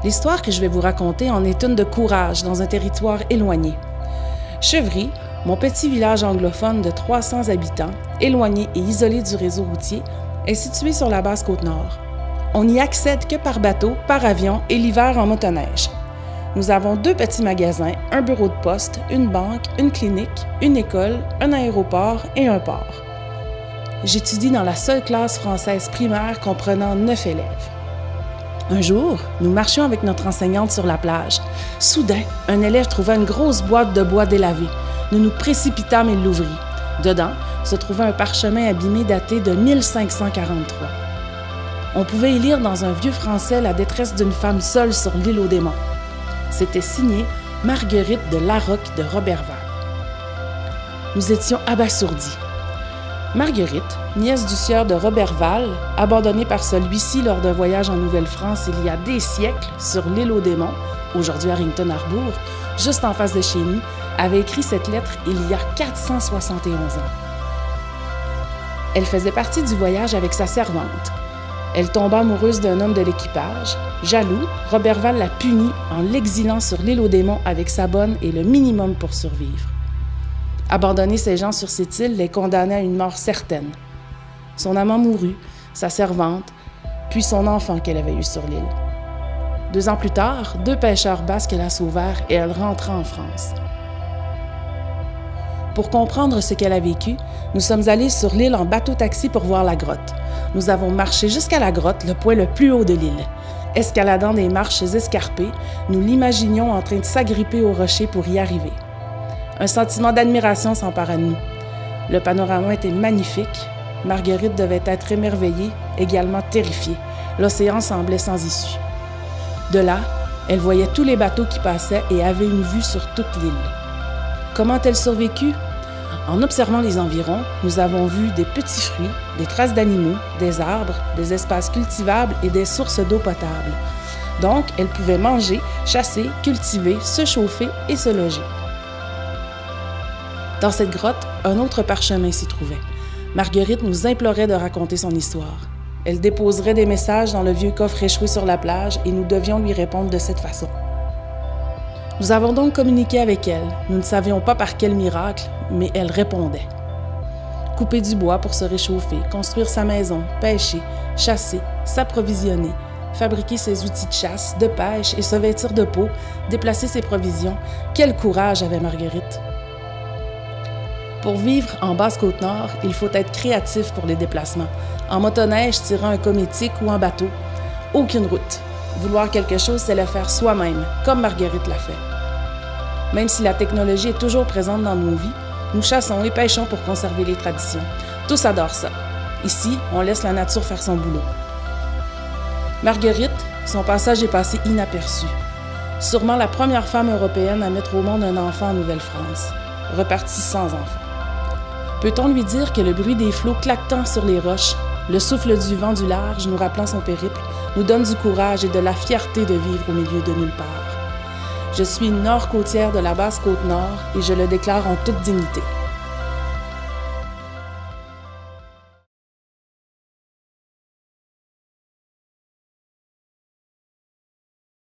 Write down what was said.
L'histoire que je vais vous raconter en est une de courage dans un territoire éloigné. Chevry, mon petit village anglophone de 300 habitants, éloigné et isolé du réseau routier, est situé sur la basse Côte-Nord. On n'y accède que par bateau, par avion et l'hiver en motoneige. Nous avons 2 petits magasins, un bureau de poste, une banque, une clinique, une école, un aéroport et un port. J'étudie dans la seule classe française primaire comprenant 9 élèves. Un jour, nous marchions avec notre enseignante sur la plage. Soudain, un élève trouva une grosse boîte de bois délavée. Nous nous précipitâmes et l'ouvrit. Dedans se trouvait un parchemin abîmé daté de 1543. On pouvait y lire dans un vieux français la détresse d'une femme seule sur l'île aux démons. C'était signé Marguerite de Larocque de Roberval. Nous étions abasourdis. Marguerite, nièce du sieur de Roberval, abandonnée par celui-ci lors d'un voyage en Nouvelle-France il y a des siècles sur l'île aux démons, aujourd'hui Harrington Harbour, juste en face de chez nous, avait écrit cette lettre il y a 471 ans. Elle faisait partie du voyage avec sa servante. Elle tomba amoureuse d'un homme de l'équipage. Jaloux, Roberval la punit en l'exilant sur l'île aux démons avec sa bonne et le minimum pour survivre. Abandonner ces gens sur cette île les condamnait à une mort certaine. Son amant mourut, sa servante, puis son enfant qu'elle avait eu sur l'île. 2 ans plus tard, 2 pêcheurs basques la sauvèrent et elle rentra en France. Pour comprendre ce qu'elle a vécu, nous sommes allés sur l'île en bateau-taxi pour voir la grotte. Nous avons marché jusqu'à la grotte, le point le plus haut de l'île. Escaladant des marches escarpées, nous l'imaginions en train de s'agripper au rocher pour y arriver. Un sentiment d'admiration s'empara de nous. Le panorama était magnifique. Marguerite devait être émerveillée, également terrifiée. L'océan semblait sans issue. De là, elle voyait tous les bateaux qui passaient et avait une vue sur toute l'île. Comment a-t-elle survécu? En observant les environs, nous avons vu des petits fruits, des traces d'animaux, des arbres, des espaces cultivables et des sources d'eau potable. Donc, elle pouvait manger, chasser, cultiver, se chauffer et se loger. Dans cette grotte, un autre parchemin s'y trouvait. Marguerite nous implorait de raconter son histoire. Elle déposerait des messages dans le vieux coffre échoué sur la plage et nous devions lui répondre de cette façon. Nous avons donc communiqué avec elle. Nous ne savions pas par quel miracle, mais elle répondait. Couper du bois pour se réchauffer, construire sa maison, pêcher, chasser, s'approvisionner, fabriquer ses outils de chasse, de pêche et se vêtir de peau, déplacer ses provisions. Quel courage avait Marguerite! Pour vivre en Basse-Côte-Nord, il faut être créatif pour les déplacements. En motoneige, tirant un cométique ou en bateau. Aucune route. Vouloir quelque chose, c'est le faire soi-même, comme Marguerite l'a fait. Même si la technologie est toujours présente dans nos vies, nous chassons et pêchons pour conserver les traditions. Tous adorent ça. Ici, on laisse la nature faire son boulot. Marguerite, son passage est passé inaperçu. Sûrement la première femme européenne à mettre au monde un enfant en Nouvelle-France. Repartie sans enfant. Peut-on lui dire que le bruit des flots claquetant sur les roches, le souffle du vent du large nous rappelant son périple, nous donne du courage et de la fierté de vivre au milieu de nulle part. Je suis nord-côtière de la Basse-Côte-Nord et je le déclare en toute dignité.